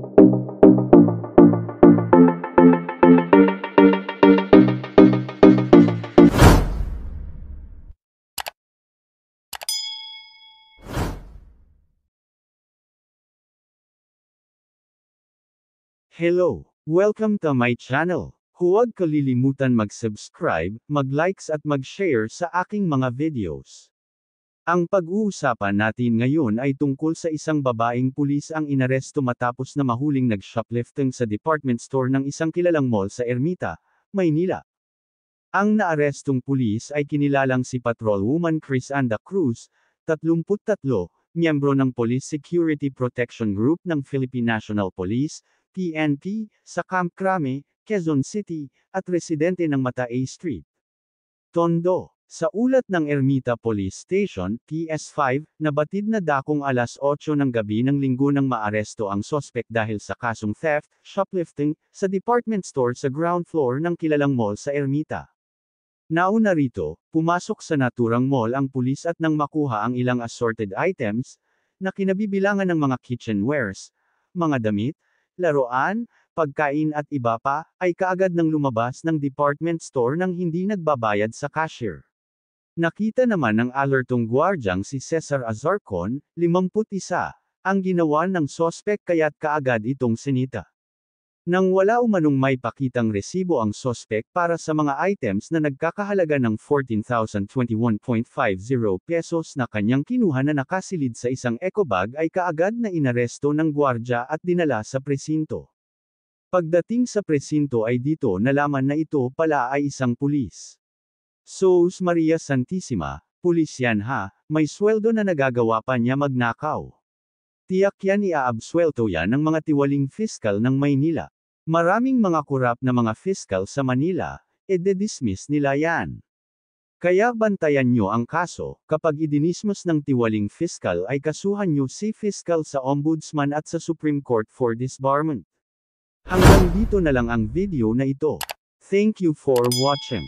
Hello! Welcome to my channel. Huwag kalilimutan mag-subscribe, mag-likes at mag-share sa aking mga videos. Ang pag-uusapan natin ngayon ay tungkol sa isang babaeng pulis ang inaresto matapos na mahuling nag-shoplifting sa department store ng isang kilalang mall sa Ermita, Maynila. Ang naarestong pulis ay kinilalang si Patrolwoman Crisanda Cruz, 33, miyembro ng Police Security Protection Group ng Philippine National Police, PNP, sa Camp Crame, Quezon City, at residente ng Mata A Street, Tondo. Sa ulat ng Ermita Police Station, PS5, nabatid na dakong alas 8 ng gabi ng linggo nang maaresto ang sospek dahil sa kasong theft, shoplifting, sa department store sa ground floor ng kilalang mall sa Ermita. Nauna rito, pumasok sa naturang mall ang pulis at nang makuha ang ilang assorted items, na kinabibilangan ng mga kitchenwares, mga damit, laruan, pagkain at iba pa, ay kaagad nang lumabas ng department store nang hindi nagbabayad sa cashier. Nakita naman ng alertong gwardyang si Cesar Azarcon, 51, ang ginawa ng sospek kaya't kaagad itong sinita. Nang wala umanong may pakitang resibo ang sospek para sa mga items na nagkakahalaga ng 14,021.50 pesos na kanyang kinuha na nakasilid sa isang ecobag ay kaagad na inaresto ng gwardya at dinala sa presinto. Pagdating sa presinto ay dito nalaman na ito pala ay isang pulis. Sos Maria Santissima, pulis yan ha, may sweldo na nagagawa pa niya magnakaw. Tiyak yan iaabswelto yan ng mga tiwaling fiskal ng Maynila. Maraming mga kurap na mga fiskal sa Manila, de-dismiss nila yan. Kaya bantayan nyo ang kaso, kapag idinismos ng tiwaling fiskal ay kasuhan nyo si fiskal sa Ombudsman at sa Supreme Court for disbarment. Hanggang dito na lang ang video na ito. Thank you for watching.